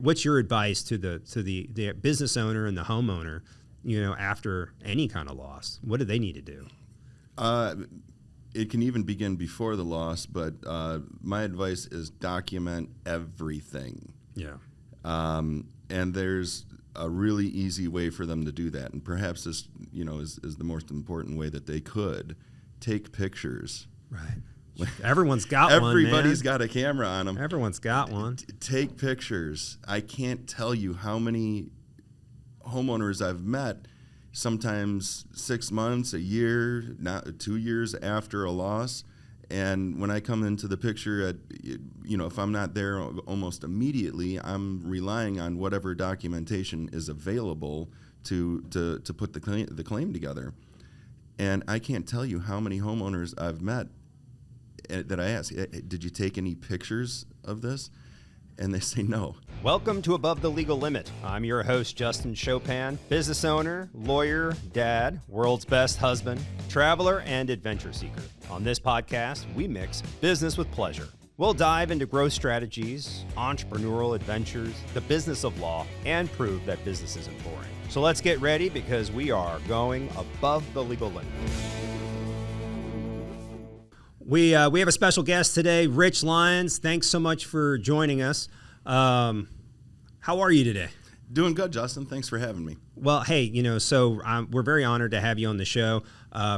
What's your advice to the business owner and the homeowner, after any kind of loss? What do they need to do? It can even begin before the loss, but my advice is document everything. Yeah. And there's a really easy way for them to do that, and perhaps this, is the most important way that they could take pictures. Right. Everyone's got one. Everybody's got a camera on them. Everyone's got one. Take pictures. I can't tell you how many homeowners I've met, sometimes 6 months, a year, 2 years after a loss. And when I come into the picture, if I'm not there almost immediately, I'm relying on whatever documentation is available to put the claim together. And I can't tell you how many homeowners I've met that I ask, did you take any pictures of this? And they say no. Welcome to Above the Legal Limit. I'm your host, Justin Chopin, business owner, lawyer, dad, world's best husband, traveler, and adventure seeker. On this podcast, we mix business with pleasure. We'll dive into growth strategies, entrepreneurial adventures, the business of law, and prove that business isn't boring. So let's get ready because we are going above the legal limit. We have a special guest today, Rich Lyons. Thanks so much for joining us. How are you today? Doing good, Justin. Thanks for having me. Well, hey, we're very honored to have you on the show.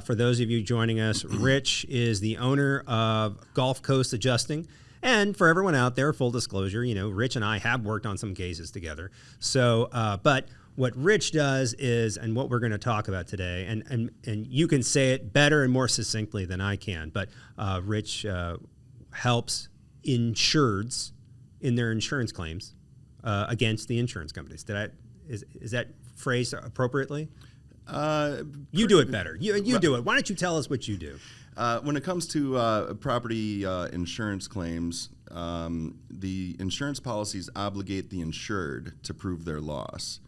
For those of you joining us, Rich is the owner of Gulf Coast Adjusting. And for everyone out there, full disclosure, Rich and I have worked on some cases together. So, but what Rich does is, and what we're going to talk about today, and you can say it better and more succinctly than I can, but Rich helps insureds in their insurance claims against the insurance companies. Is that phrased appropriately? You do it better. You do it. Why don't you tell us what you do? When it comes to property insurance claims, the insurance policies obligate the insured to prove their loss.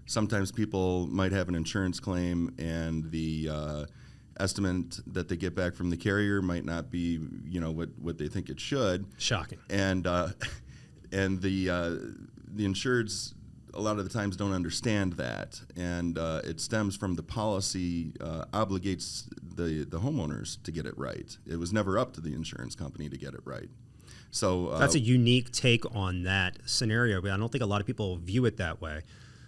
Sometimes people might have an insurance claim and the estimate that they get back from the carrier might not be, what they think it should. Shocking. And the insureds a lot of the times don't understand that, and it stems from the policy obligates the homeowners to get it right. It was never up to the insurance company to get it right. So that's a unique take on that scenario, but I don't think a lot of people view it that way.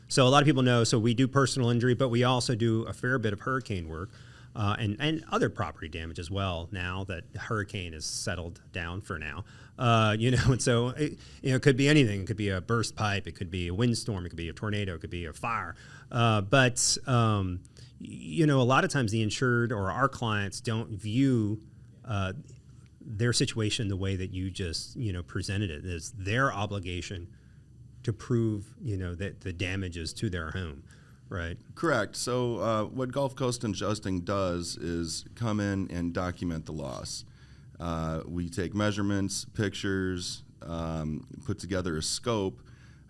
So a lot of people know, so we do personal injury, but we also do a fair bit of hurricane work and other property damage as well now that hurricane is settled down for now. And so it could be anything. It could be a burst pipe. It could be a windstorm. It could be a tornado. It could be a fire. But a lot of times the insured or our clients don't view their situation the way that you just, presented it. It's their obligation to prove, that the damage is to their home, right? Correct. So what Gulf Coast Adjusting does is come in and document the loss. We take measurements, pictures, put together a scope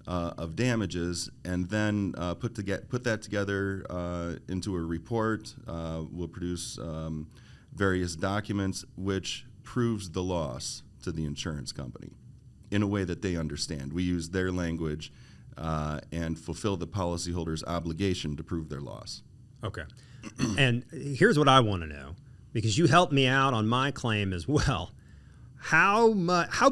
of damages, and then put that together into a report. We'll produce various documents which proves the loss to the insurance company in a way that they understand. We use their language and fulfill the policyholder's obligation to prove their loss. Okay. And here's what I want to know, because you helped me out on my claim as well. How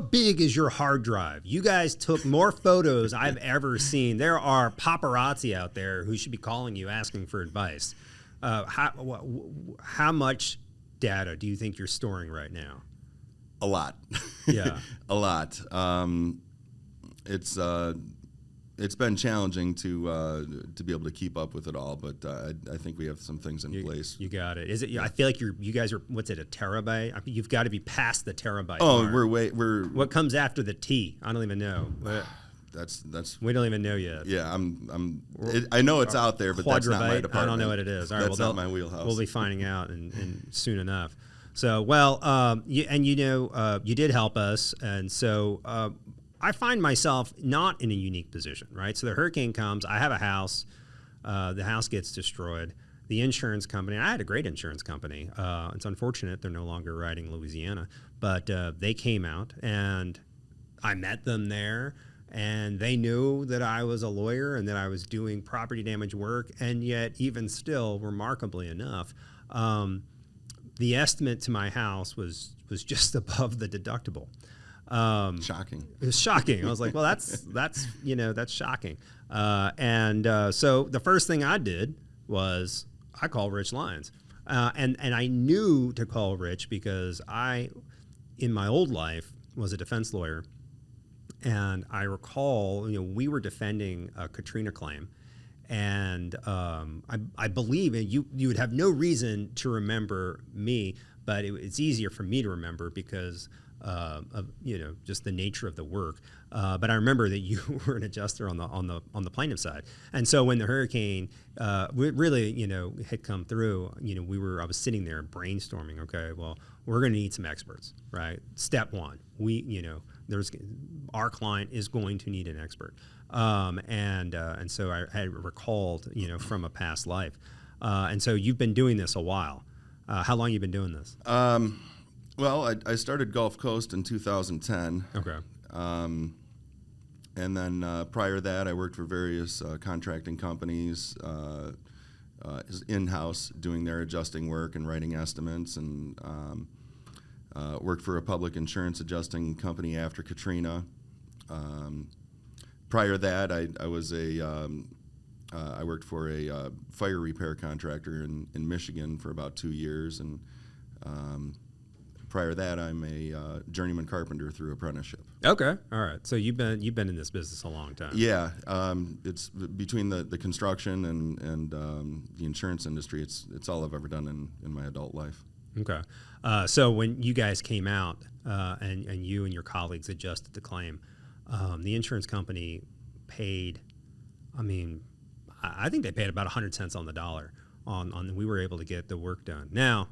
big is your hard drive? You guys took more photos I've ever seen. There are paparazzi out there who should be calling you asking for advice. How much data do you think you're storing right now? A lot. Yeah. A lot. It's been challenging to be able to keep up with it all, but I think we have some things in place. You got it. Is it? I feel like you guys are. What's it? A terabyte? I mean, you've got to be past the terabyte. Oh, mark. we're. What comes after the T? I don't even know. That's. We don't even know yet. Yeah, I know it's out there, but that's not my department. I don't know what it is. All right, that's not my wheelhouse. We'll be finding out in soon enough. So, you did help us, and so I find myself not in a unique position, right? So the hurricane comes, I have a house, the house gets destroyed. The insurance company, I had a great insurance company. It's unfortunate they're no longer writing Louisiana, but they came out and I met them there. and they knew that I was a lawyer and that I was doing property damage work, and yet even still, remarkably enough, the estimate to my house was just above the deductible. Shocking. It was shocking. I was like, well, that's shocking. So the first thing I did was I called Rich Lyons. And I knew to call Rich because I, in my old life, was a defense lawyer. And I recall, we were defending a Katrina claim. And I believe, and you would have no reason to remember me, but it's easier for me to remember because of just the nature of the work. But I remember that you were an adjuster on the plaintiff side, and so when the hurricane really had come through, I was sitting there brainstorming. Okay, well, we're going to need some experts, right? Step one, our client is going to need an expert, and so I had recalled from a past life, and so you've been doing this a while. How long have you been doing this? Well, I started Gulf Coast in 2010. Okay. And then prior to that, I worked for various contracting companies, in-house doing their adjusting work and writing estimates, and worked for a public insurance adjusting company after Katrina. Prior to that, I worked for a fire repair contractor in Michigan for about 2 years, and prior to that, I'm a journeyman carpenter through apprenticeship. Okay, all right. So you've been in this business a long time. Yeah, it's between the construction and the insurance industry. It's all I've ever done in my adult life. Okay, so when you guys came out and you and your colleagues adjusted the claim, the insurance company paid. I think they paid about 100 cents on the dollar on we were able to get the work done. Now,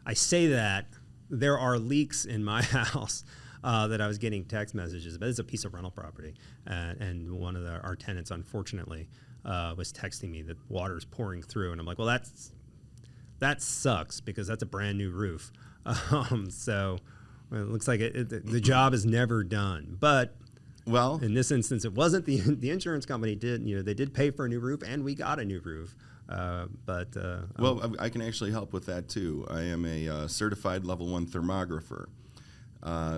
I say that. There are leaks in my house that I was getting text messages, but it's a piece of rental property. And one of our tenants, unfortunately, was texting me that water is pouring through. And I'm like, well, that sucks because that's a brand new roof. So it looks like the job is never done. But well, in this instance, it wasn't the insurance company they did pay for a new roof, and we got a new roof. Well, I can actually help with that too. I am a certified level 1 thermographer,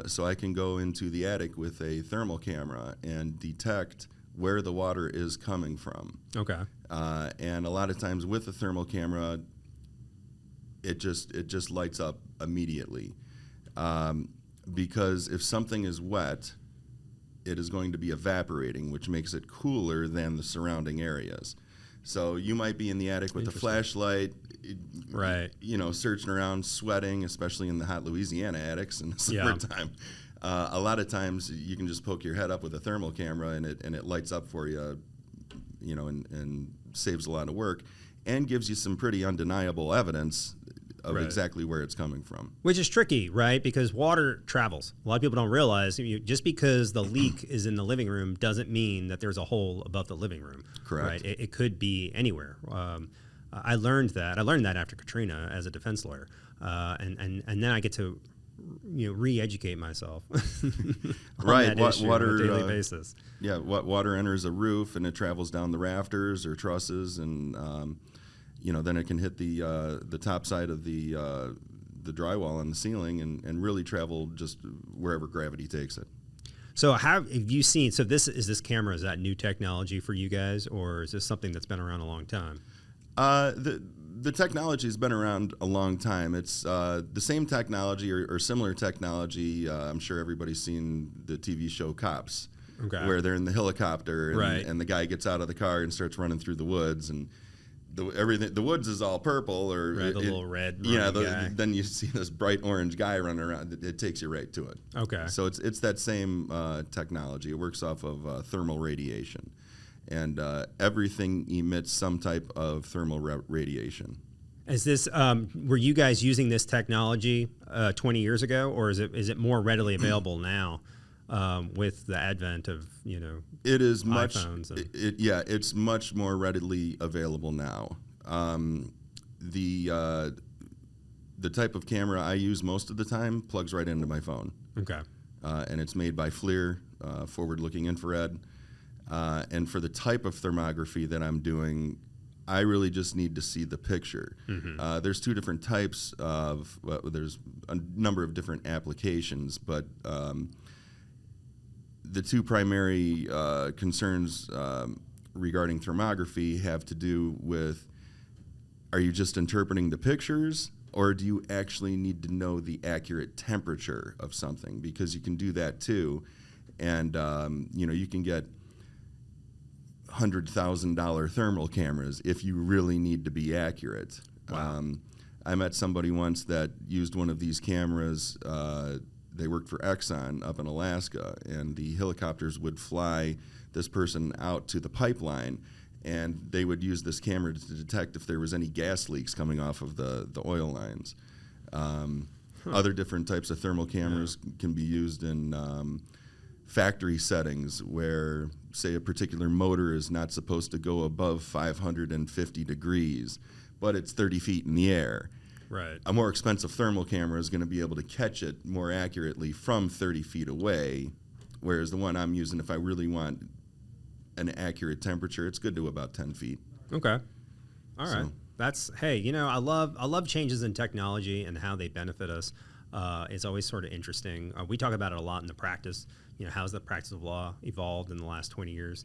so I can go into the attic with a thermal camera and detect where the water is coming from. Okay. And a lot of times with the thermal camera, it just lights up immediately, because if something is wet, it is going to be evaporating, which makes it cooler than the surrounding areas. So you might be in the attic with a flashlight, right? Searching around, sweating, especially in the hot Louisiana attics in the summertime. Yeah. A lot of times you can just poke your head up with a thermal camera and it lights up for you, and saves a lot of work and gives you some pretty undeniable evidence of exactly where it's coming from. Which is tricky, right? Because water travels. A lot of people don't realize just because the leak is in the living room doesn't mean that there's a hole above the living room. Correct. Right? It could be anywhere. I learned that. I learned that after Katrina as a defense lawyer, and then I get to re-educate myself on that issue water, on a daily basis. Yeah, water enters a roof and it travels down the rafters or trusses, and then it can hit the top side of the drywall on the ceiling and really travel just wherever gravity takes it. So have you seen? So this camera, is that new technology for you guys, or is this something that's been around a long time? The technology has been around a long time. It's the same technology or similar technology. I'm sure everybody's seen the TV show Cops, where they're in the helicopter and the guy gets out of the car and starts running through the woods, and the woods is all purple or the little red. Guy. Then you see this bright orange guy running around. It takes you right to it. Okay. So it's that same technology. It works off of thermal radiation. And everything emits some type of thermal radiation. Is this were you guys using this technology 20 years ago, or is it more readily available now with the advent of It is iPhones much. It's much more readily available now. The type of camera I use most of the time plugs right into my phone. Okay. And it's made by FLIR. forward-looking infrared. And for the type of thermography that I'm doing, I really just need to see the picture. There's two different types of, there's a number of different applications, but the two primary concerns regarding thermography have to do with, are you just interpreting the pictures, or do you actually need to know the accurate temperature of something? Because you can do that too, and you can get $100,000 thermal cameras if you really need to be accurate. Wow. I met somebody once that used one of these cameras. They worked for Exxon up in Alaska, and the helicopters would fly this person out to the pipeline, and they would use this camera to detect if there was any gas leaks coming off of the oil lines. Other different types of thermal cameras can be used in factory settings where, say, a particular motor is not supposed to go above 550 degrees, but it's 30 feet in the air. Right. A more expensive thermal camera is going to be able to catch it more accurately from 30 feet away, whereas the one I'm using, if I really want an accurate temperature, it's good to about 10 feet. Okay. All right. That's, hey, I love changes in technology and how they benefit us. It's always sort of interesting. We talk about it a lot in the practice. How's the practice of law evolved in the last 20 years?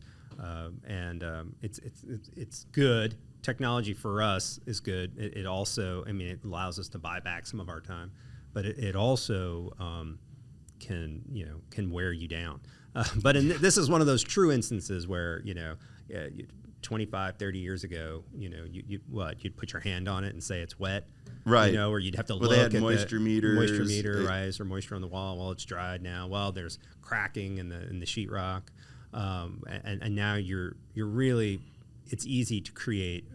It's good. Technology for us is good. It also, it allows us to buy back some of our time, but it also can wear you down. But this is one of those true instances where 25, 30 years ago, you'd put your hand on it and say it's wet, right? Or you'd have to look they had at moisture meters, right? Is there moisture on the wall? Well, it's dried now. Well, there's cracking in the sheetrock, and now you're really, it's easy to create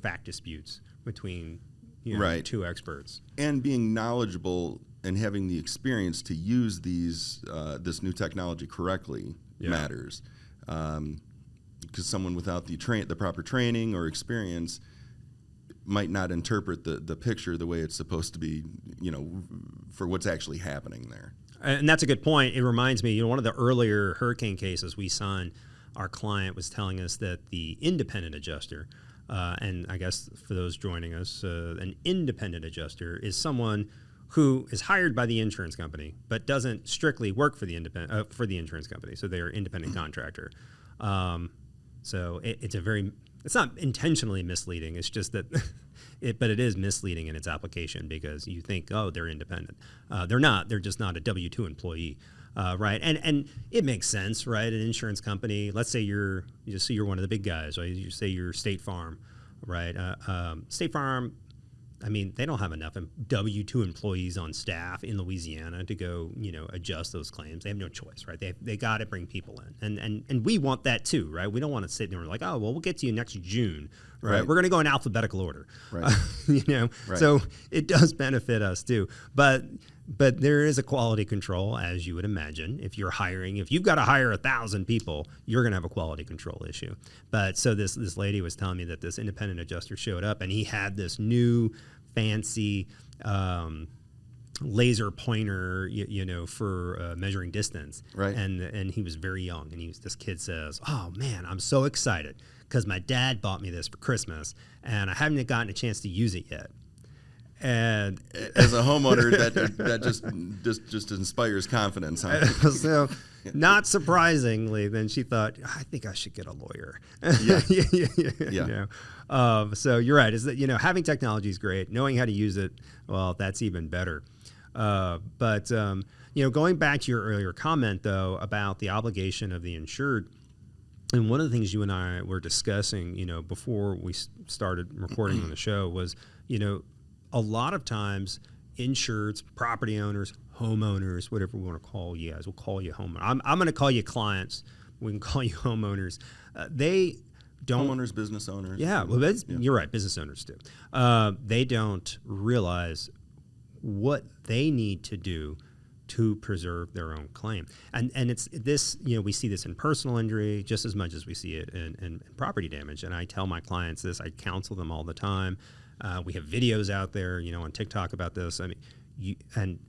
fact disputes between right. two experts, and being knowledgeable and having the experience to use this new technology correctly matters. Because someone without the proper training or experience might not interpret the picture the way it's supposed to be, for what's actually happening there. And that's a good point. It reminds me, one of the earlier hurricane cases we signed, our client was telling us that the independent adjuster, and I guess for those joining us, an independent adjuster is someone who is hired by the insurance company but doesn't strictly work for the insurance company, so they're an independent contractor. So it's not intentionally misleading. It's just that, but it is misleading in its application because you think, oh, they're independent. They're not. They're just not a W-2 employee, right? And it makes sense, right? An insurance company. Let's say you're one of the big guys. Right? You say you're State Farm, right? State Farm. They don't have enough W-2 employees on staff in Louisiana to go, adjust those claims. They have no choice, right? They got to bring people in, and we want that too, right? We don't want to sit there and like, oh, well, we'll get to you next June, right? We're going to go in alphabetical order, right? Right. So it does benefit us too, but there is a quality control, as you would imagine. If you've got to hire 1,000 people, you're going to have a quality control issue. But so this lady was telling me that this independent adjuster showed up and he had this new fancy laser pointer, for measuring distance. Right. And he was very young, and this kid says, "Oh man, I'm so excited because my dad bought me this for Christmas, and I haven't gotten a chance to use it yet." And as a homeowner, that just inspires confidence. Huh? So, not surprisingly, then she thought, I think I should get a lawyer. Yeah. So you're right. Is that having technology is great. Knowing how to use it, well, that's even better. But going back to your earlier comment though about the obligation of the insured. And one of the things you and I were discussing, before we started recording on the show was, a lot of times insureds, property owners, homeowners, whatever we want to call you guys, we'll call you homeowners. I'm going to call you clients. We can call you homeowners. They don't. Homeowners, business owners. Yeah, well, you're right. Business owners do. They don't realize what they need to do to preserve their own claim. And it's this, we see this in personal injury just as much as we see it in property damage. And I tell my clients this, I counsel them all the time. We have videos out there, on TikTok about this. And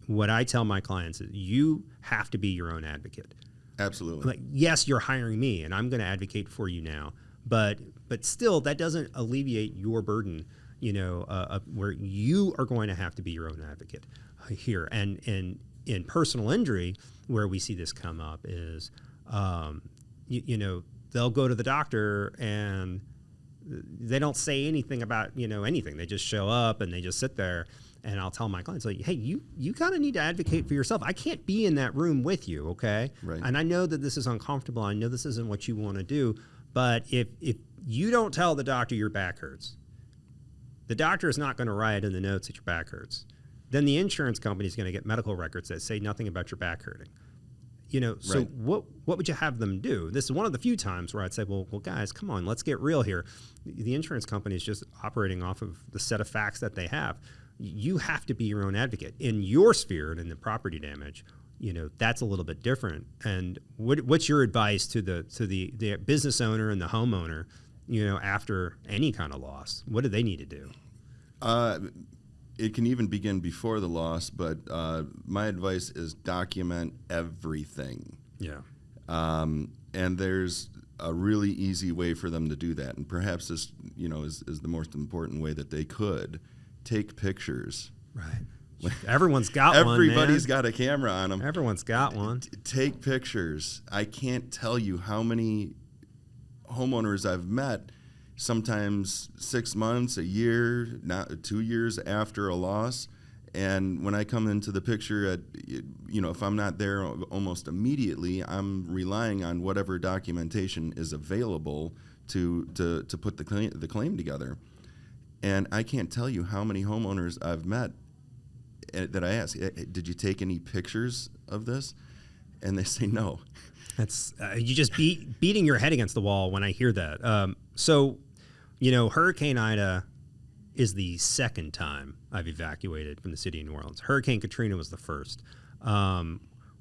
what I tell my clients is you have to be your own advocate, Absolutely. Like, yes, you're hiring me, and I'm going to advocate for you now, but still, that doesn't alleviate your burden. Where you are going to have to be your own advocate here, and in personal injury, where we see this come up is, they'll go to the doctor and they don't say anything about anything. They just show up and they just sit there. And I'll tell my clients, like, hey, you kind of need to advocate for yourself. I can't be in that room with you, okay? Right. And I know that this is uncomfortable. I know this isn't what you want to do. But if you don't tell the doctor your back hurts, the doctor is not going to write in the notes that your back hurts. Then the insurance company is going to get medical records that say nothing about your back hurting. So Right. what would you have them do? This is one of the few times where I'd say, well, guys, come on, let's get real here. The insurance company is just operating off of the set of facts that they have. You have to be your own advocate in your sphere, and in the property damage, that's a little bit different. And what's your advice to the business owner and the homeowner, after any kind of loss? What do they need to do? It can even begin before the loss, but my advice is document everything. Yeah. And there's a really easy way for them to do that. And perhaps this, is the most important way that they could. Take pictures. Right. Everyone's got one. Everybody's got a camera on them. Everyone's got one. Take pictures. I can't tell you how many homeowners I've met, sometimes 6 months, a year, 2 years after a loss. And when I come into the picture, if I'm not there almost immediately, I'm relying on whatever documentation is available to put the claim together. And I can't tell you how many homeowners I've met that I ask, did you take any pictures of this? And they say no. That's you just beating your head against the wall when I hear that. So, Hurricane Ida is the second time I've evacuated from the city of New Orleans. Hurricane Katrina was the first.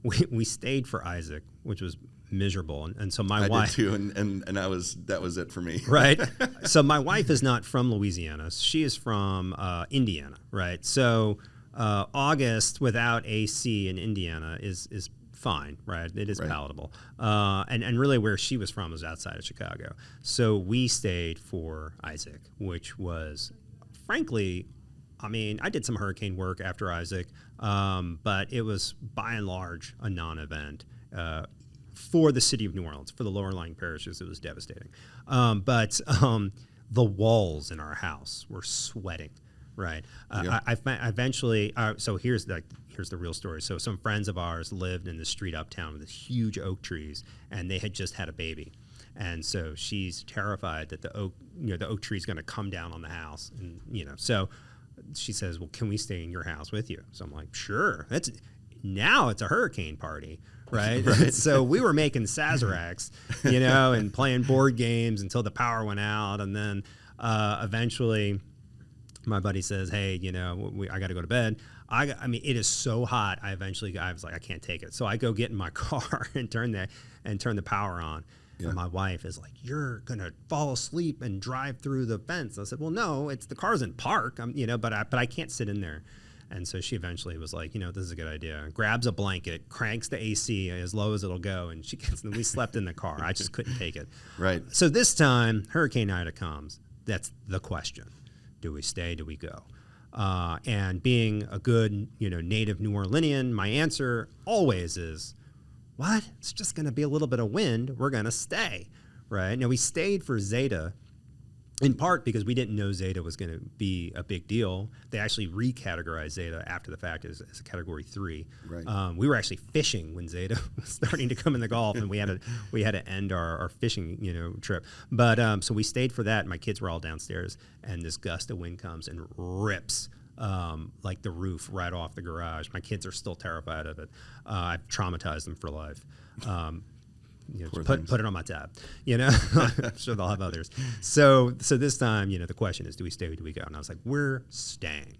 We stayed for Isaac, which was miserable, and so my wife did too, and that was it for me. Right. So my wife is not from Louisiana; she is from Indiana. Right. So August without AC in Indiana is fine. Right. It is palatable. And really where she was from was outside of Chicago. So we stayed for Isaac, which was, frankly, I did some hurricane work after Isaac, but it was by and large a non-event. For the city of New Orleans, for the lower-lying parishes, it was devastating. But the walls in our house were sweating, right? Yeah. I eventually, so here's the real story. So some friends of ours lived in the street uptown with these huge oak trees, and they had just had a baby. And so she's terrified that the oak tree is going to come down on the house. And, so she says, well, can we stay in your house with you? So I'm like, sure. Now it's a hurricane party. Right? So we were making Sazeracs, and playing board games until the power went out. And then eventually my buddy says, hey, I got to go to bed. It is so hot. I was like, I can't take it. So I go get in my car and turn the power on. Yeah. And my wife is like, you're going to fall asleep and drive through the fence. I said, well, no, the car's in park, but I can't sit in there. And so she eventually was like, this is a good idea. Grabs a blanket, cranks the AC as low as it'll go, and we slept in the car. I just couldn't take it. Right. So this time, Hurricane Ida comes. That's the question. Do we stay? Do we go? And being a good, native New Orleanian, my answer always is, what? It's just going to be a little bit of wind. We're going to stay, right? Now, we stayed for Zeta, in part because we didn't know Zeta was going to be a big deal. They actually recategorized Zeta after the fact as a Category 3. Right. We were actually fishing when Zeta was starting to come in the Gulf, and we had to end our fishing trip. But so we stayed for that. And my kids were all downstairs, and this gust of wind comes and rips like the roof right off the garage. My kids are still terrified of it. I've traumatized them for life. Put it on my tab, I'm sure they'll have others. So this time, the question is, do we stay or do we go? And I was like, we're staying.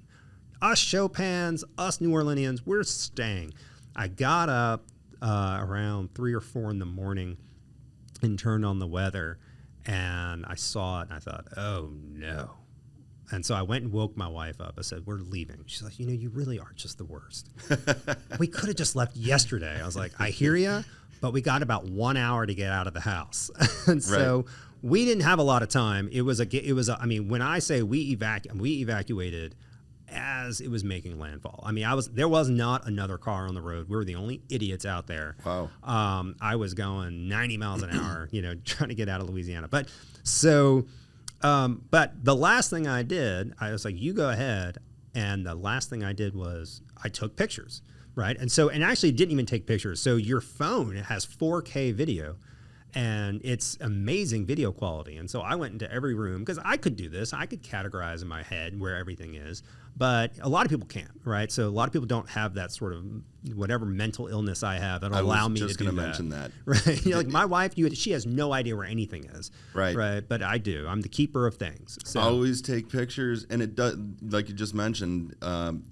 Us Chopins, us New Orleanians, we're staying. I got up around 3 or 4 in the morning and turned on the weather, and I saw it, and I thought, oh no. And so I went and woke my wife up. I said, we're leaving. She's like, you really are just the worst. We could have just left yesterday. I was like, I hear you, but we got about 1 hour to get out of the house. And so we didn't have a lot of time. I mean, when I say we evacuated as it was making landfall. I mean, there was not another car on the road. We were the only idiots out there. Wow. I was going 90 miles an hour, trying to get out of Louisiana. But the last thing I did, I was like, you go ahead. And the last thing I did was I took pictures, right? And actually didn't even take pictures. So your phone has 4K video. And it's amazing video quality. And so I went into every room because I could do this. I could categorize in my head where everything is. But a lot of people can't, right? So a lot of people don't have that sort of whatever mental illness I have that'll allow me to do that. I was just going to mention that. Right? Like my wife, she has no idea where anything is. Right. Right. But I do. I'm the keeper of things. So. Always take pictures. And it does, like you just mentioned,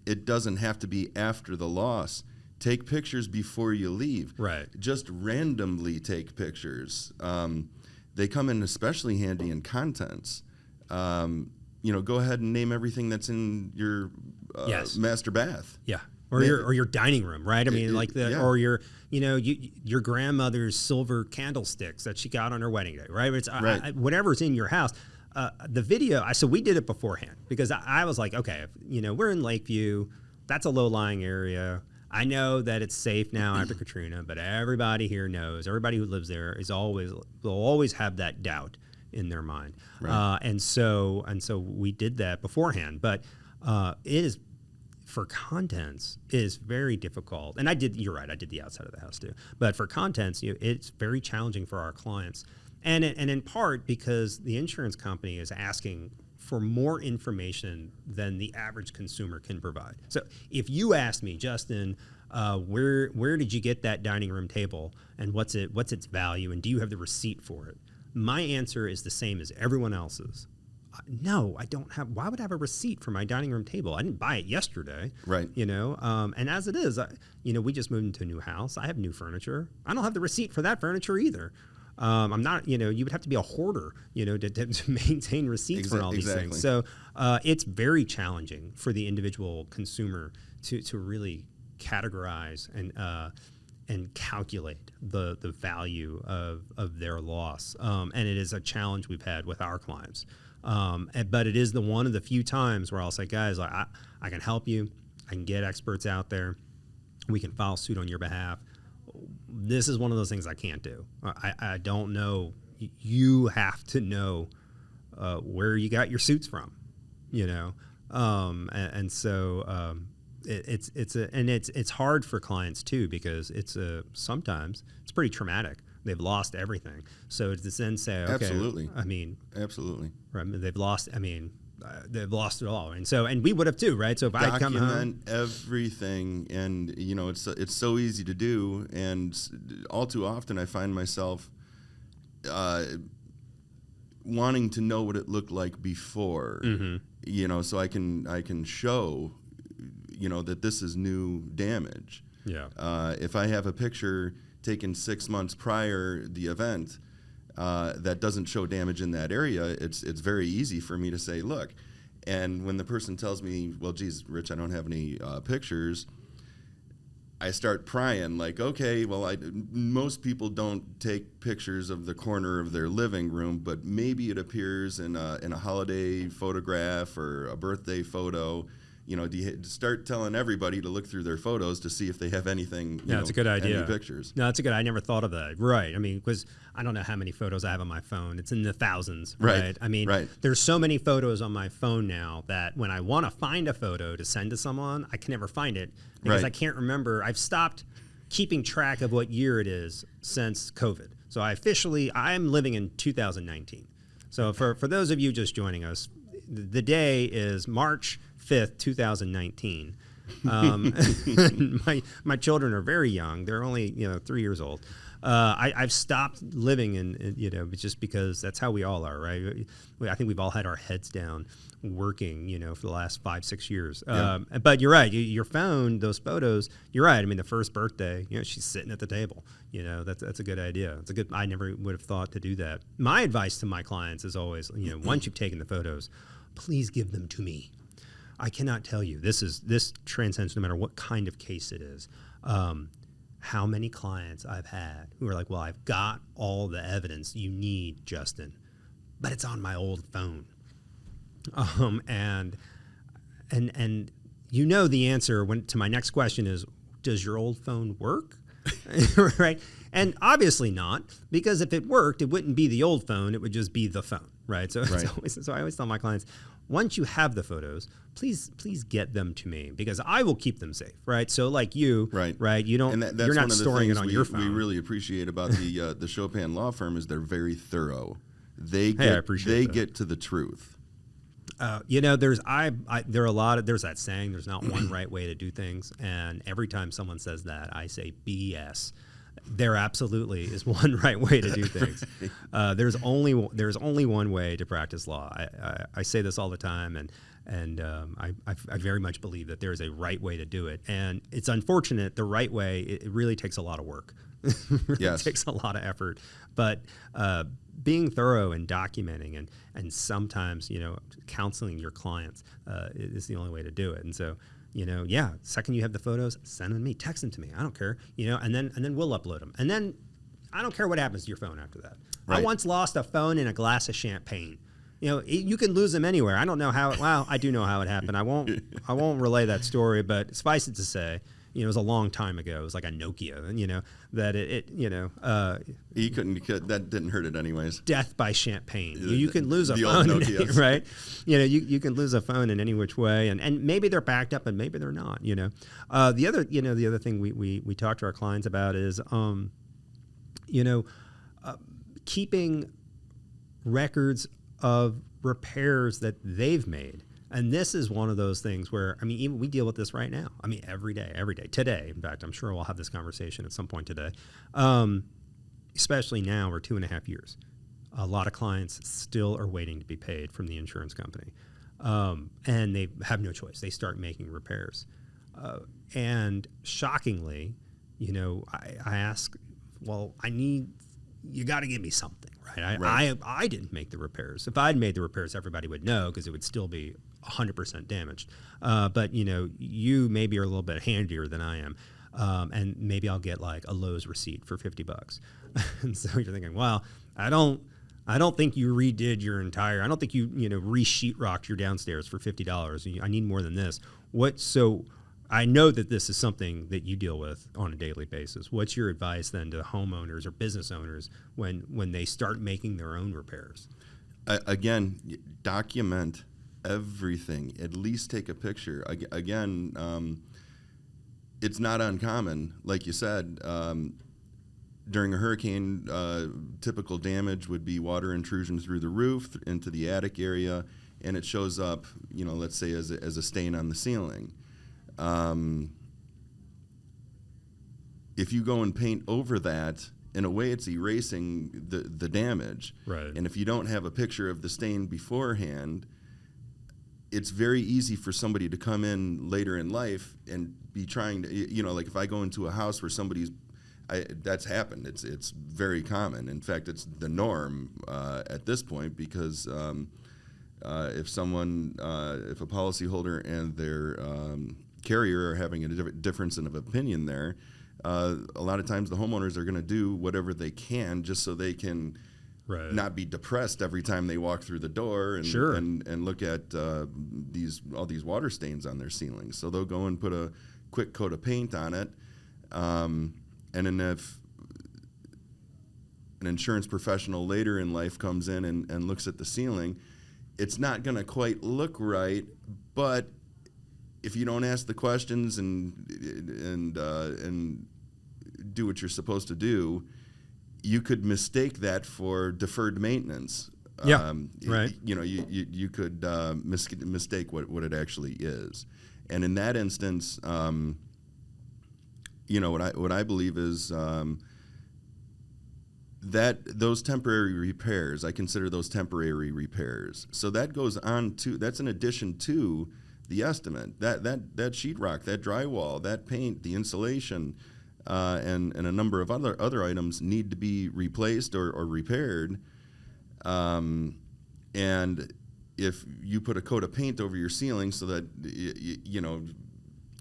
it doesn't have to be after the loss. Take pictures before you leave. Right. Just randomly take pictures. They come in especially handy in contents. Go ahead and name everything that's in your master bath. Yeah. Or your dining room, right? I mean, or your grandmother's silver candlesticks that she got on her wedding day, right? It's whatever's in your house. The video, so we did it beforehand because I was like, okay, we're in Lakeview. That's a low-lying area. I know that it's safe now after Katrina, but everybody here knows, everybody who lives there will always have that doubt in their mind. Right. And so we did that beforehand, but it is, for contents, is very difficult. And you're right, I did the outside of the house too. But for contents, it's very challenging for our clients. And in part because the insurance company is asking for more information than the average consumer can provide. So if you ask me, Justin, where did you get that dining room table and what's its value and do you have the receipt for it? My answer is the same as everyone else's. No, I don't have. Why would I have a receipt for my dining room table? I didn't buy it yesterday. Right. And as it is, we just moved into a new house. I have new furniture. I don't have the receipt for that furniture either. I'm not, you would have to be a hoarder, to maintain receipts for all these things. So it's very challenging for the individual consumer to really categorize and calculate the value of their loss. And it is a challenge we've had with our clients. But it is one of the few times where I'll say, guys, I can help you. I can get experts out there. We can file suit on your behalf. This is one of those things I can't do. I don't know. You have to know where you got your suits from, so it's hard for clients too because sometimes it's pretty traumatic. They've lost everything. So to then say, okay, absolutely. Absolutely, right? They've lost. They've lost it all, and we would have too, right? So if I come home, document everything, and it's so easy to do, and all too often I find myself wanting to know what it looked like before, so I can show, that this is new damage. Yeah. If I have a picture taken 6 months prior the event. That doesn't show damage in that area, it's very easy for me to say, look. And when the person tells me, well, geez, Rich, I don't have any pictures, I start prying like, okay, well, most people don't take pictures of the corner of their living room, but maybe it appears in a holiday photograph or a birthday photo. Do you start telling everybody to look through their photos to see if they have anything? That's a good idea. Any pictures? No, that's a good. I never thought of that. Right. Because I don't know how many photos I have on my phone. It's in the thousands. Right. There's so many photos on my phone now that when I want to find a photo to send to someone, I can never find it because I can't remember. I've stopped keeping track of what year it is since COVID. So I'm living in 2019. So for those of you just joining us, the day is March 5th, 2019. My children are very young. They're only 3 years old. I've stopped living in just because that's how we all are, right? I think we've all had our heads down working, for the last 5-6 years. Yeah. But you're right. Your phone, those photos. You're right. The first birthday, she's sitting at the table. That's a good idea. I never would have thought to do that. My advice to my clients is always, once you've taken the photos, please give them to me. I cannot tell you. This transcends no matter what kind of case it is. how many clients I've had who are like, well, I've got all the evidence you need, Justin, but it's on my old phone. And you know the answer to my next question is, does your old phone work? Right? And obviously not, because if it worked, it wouldn't be the old phone, it would just be the phone, right? So, so I always tell my clients, once you have the photos, please get them to me, because I will keep them safe, right? So like you, right? You don't, and you're not storing it on your phone. We really appreciate about the Chopin law firm is they're very thorough. They get to the truth. You know, there's that saying, there's not one right way to do things. And every time someone says that, I say BS. There absolutely is one right way to do things. There's only one way to practice law. I say this all the time, and I very much believe that there is a right way to do it. And it's unfortunate, the right way, it really takes a lot of work. It takes a lot of effort. But being thorough and documenting and sometimes, you know, counseling your clients is the only way to do it. And so, you know, second you have the photos, send them to me, text them to me. I don't care, you know, and then we'll upload them. And then I don't care what happens to your phone after that. Right. I once lost a phone in a glass of champagne. You know, you can lose them anywhere. I don't know how. Well, I do know how it happened. I won't relay that story, but suffice it to say, you know, it was a long time ago. It was like a Nokia, and you know that that didn't hurt it anyways. Death by champagne. You can lose a phone, right? You know, you can lose a phone in any which way, and maybe they're backed up, and maybe they're not. You know, the other thing we talk to our clients about is, keeping records of repairs that they've made. And this is one of those things where, I mean, even we deal with this right now. I mean, every day, today. In fact, I'm sure we'll have this conversation at some point today. Especially now, we're 2.5 years. A lot of clients still are waiting to be paid from the insurance company. And they have no choice. They start making repairs. And shockingly, you know, I ask, well, you got to give me something, right? I didn't make the repairs. If I'd made the repairs, everybody would know, because it would still be 100% damaged. But, you know, you maybe are a little bit handier than I am. And maybe I'll get like a Lowe's receipt for $50. And so you're thinking, well, I don't think you redid your entire, I don't think you re-sheetrocked your downstairs for $50. I need more than this. So I know that this is something that you deal with on a daily basis. What's your advice then to homeowners or business owners when they start making their own repairs? Again, document everything. At least take a picture. Again, it's not uncommon, like you said. During a hurricane, typical damage would be water intrusion through the roof into the attic area, and it shows up, you know, let's say as a stain on the ceiling. If you go and paint over that, in a way it's erasing the damage. Right. And if you don't have a picture of the stain beforehand, it's very easy for somebody to come in later in life and be trying to, you know, like if I go into a house where that's happened. It's very common. In fact, it's the norm at this point, because if a policyholder and their carrier are having a difference of opinion there, a lot of times the homeowners are going to do whatever they can just so they can not be depressed every time they walk through the door and look at all these water stains on their ceilings. So they'll go and put a quick coat of paint on it. And then if an insurance professional later in life comes in and looks at the ceiling, it's not going to quite look right. But if you don't ask the questions and do what you're supposed to do, you could mistake that for deferred maintenance. Yeah, right. You know, you could mistake what it actually is. And in that instance, you know, what I believe is that those temporary repairs, I consider those temporary repairs. So that goes on that's in addition to the estimate. That sheetrock, that drywall, that paint, the insulation, and a number of other items need to be replaced or repaired. And if you put a coat of paint over your ceiling so that you know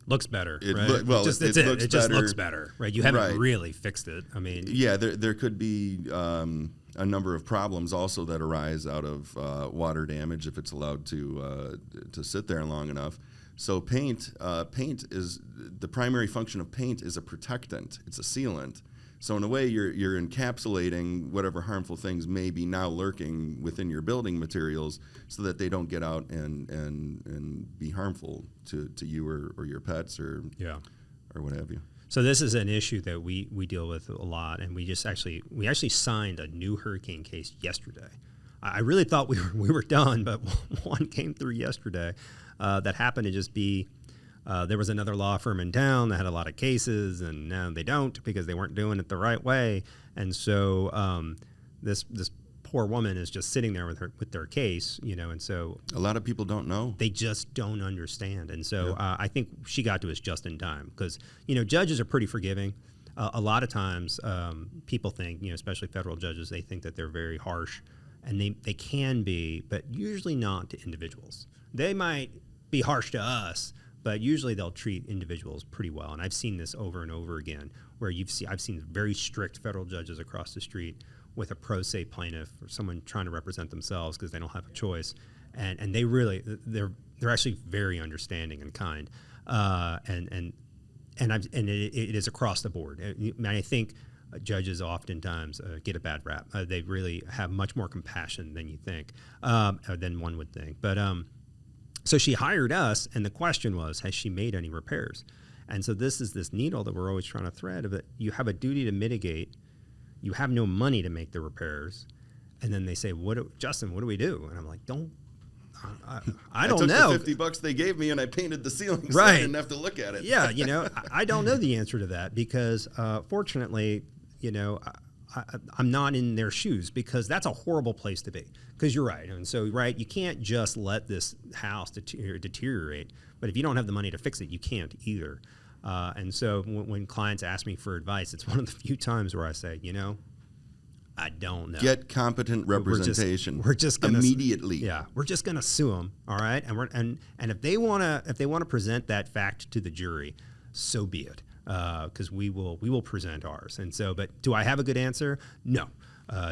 looks better, It right? loo- well, just, it looks it just better. looks better, right? You haven't Right. really fixed it. I mean, Yeah, there could be a number of problems also that arise out of water damage if it's allowed to sit there long enough. So paint is the primary function of paint is a protectant. It's a sealant. So in a way, you're encapsulating whatever harmful things may be now lurking within your building materials, so that they don't get out and be harmful to you or your pets or what have you. So this is an issue that we deal with a lot, and we actually signed a new hurricane case yesterday. I really thought we were done, but one came through yesterday that happened to just be. There was another law firm in town that had a lot of cases, and now they don't because they weren't doing it the right way. And so this poor woman is just sitting there with their case, and so A lot of people don't know. they just don't understand. And so I think she got to us just in time because, judges are pretty forgiving. A lot of times people think, especially federal judges, they think that they're very harsh, and they can be, but usually not to individuals. They might be harsh to us, but usually they'll treat individuals pretty well. And I've seen this over and over again, where I've seen very strict federal judges across the street with a pro se plaintiff or someone trying to represent themselves because they don't have a choice, and they're actually very understanding and kind, and it is across the board. And I think judges oftentimes get a bad rap. They really have much more compassion than you think, than one would think. But so she hired us, and the question was, has she made any repairs? And so this is this needle that we're always trying to thread of it. You have a duty to mitigate. You have no money to make the repairs. And then they say, Justin, what do we do? And I'm like, I don't know. I took the $50 they gave me and I painted the ceiling, so Right. I didn't have to look at it. Yeah, I don't know the answer to that because fortunately, I'm not in their shoes because that's a horrible place to be. Because you're right. And so, you can't just let this house deteriorate. But if you don't have the money to fix it, you can't either. And so when clients ask me for advice, it's one of the few times where I say, I don't know. Get competent representation. We're just gonna immediately. Yeah, we're just going to sue them. All right, and if they want to present that fact to the jury, so be it. Because we will present ours. And so, but do I have a good answer? No.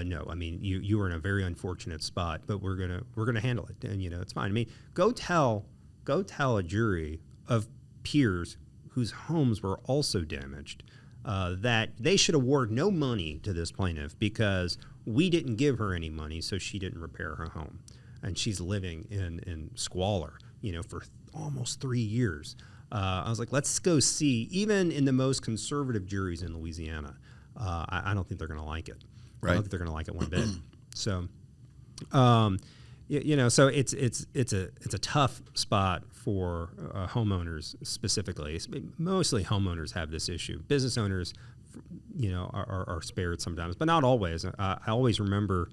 No. I mean, you are in a very unfortunate spot, but we're gonna handle it, and it's fine. I mean, go tell a jury of peers whose homes were also damaged that they should award no money to this plaintiff because we didn't give her any money, so she didn't repair her home, and she's living in squalor, for almost 3 years. I was like, let's go see. Even in the most conservative juries in Louisiana, I don't think they're going to like it. Right. I don't think they're going to like it one bit. So, so it's a tough spot for homeowners specifically. Mostly homeowners have this issue. Business owners, are spared sometimes, but not always. I always remember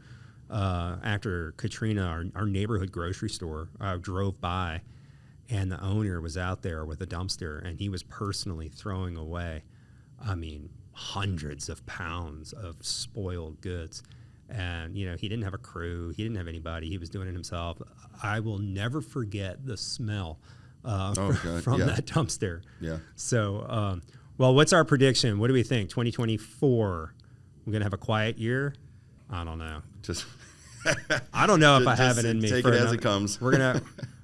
after Katrina, our neighborhood grocery store drove by. And the owner was out there with a dumpster, and he was personally throwing away, hundreds of pounds of spoiled goods. And, he didn't have a crew. He didn't have anybody. He was doing it himself. I will never forget the smell from that dumpster. Yeah. So, what's our prediction? What do we think? 2024, we're going to have a quiet year? I don't know. I don't know if I have it in me. Take it as it comes.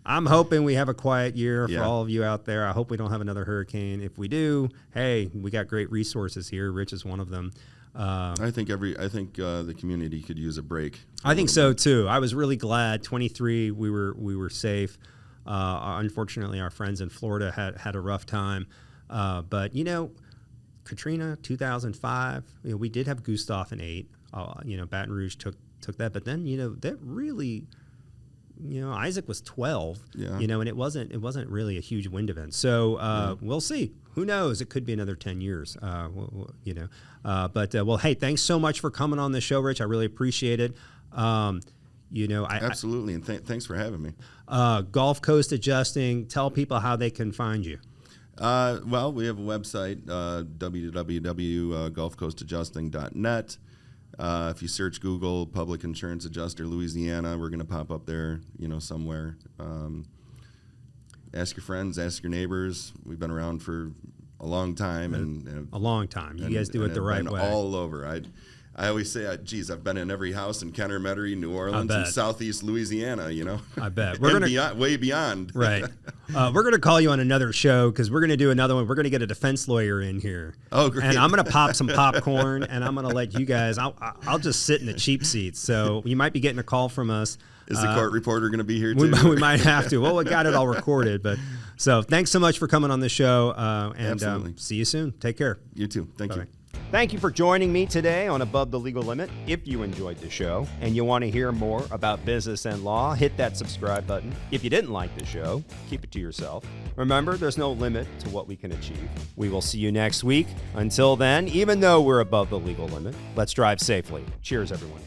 I'm hoping we have a quiet year for Yeah. all of you out there. I hope we don't have another hurricane. If we do, hey, we got great resources here. Rich is one of them. I think the community could use a break. I think so too. I was really glad. 23, we were safe. Unfortunately, our friends in Florida had a rough time. But Katrina, 2005. We did have Gustav in 8. Baton Rouge took that. But then that really. Isaac was 12, and it wasn't really a huge wind event. So we'll see. Who knows? It could be another 10 years, But hey, thanks so much for coming on the show, Rich. I really appreciate it. Absolutely, and thanks for having me. Gulf Coast Adjusting, tell people how they can find you. Well, we have a website, www.gulfcoastadjusting.net. If you search Google Public Insurance Adjuster Louisiana, we're going to pop up there, somewhere. Ask your friends, ask your neighbors. We've been around for a long time, and A long time. You guys do it the right way. All over. I always say, geez, I've been in every house in Kenner, Metairie, New Orleans, and Southeast Louisiana. I bet we're way beyond. Right. We're gonna call you on another show because we're gonna do another one. We're gonna get a defense lawyer in here. Oh, great! And I'm gonna pop some popcorn, and I'm gonna let you guys. I'll just sit in the cheap seats. So you might be getting a call from us. Is the court reporter going to be here too? We might have to. Well, we got it all recorded, but so thanks so much for coming on the show, and see you soon. Take care. You too. Thank you. Thank you for joining me today on Above the Legal Limit. If you enjoyed the show and you want to hear more about business and law, hit that subscribe button. If you didn't like the show, keep it to yourself. Remember, there's no limit to what we can achieve. We will see you next week. Until then, even though we're above the legal limit, let's drive safely. Cheers, everyone.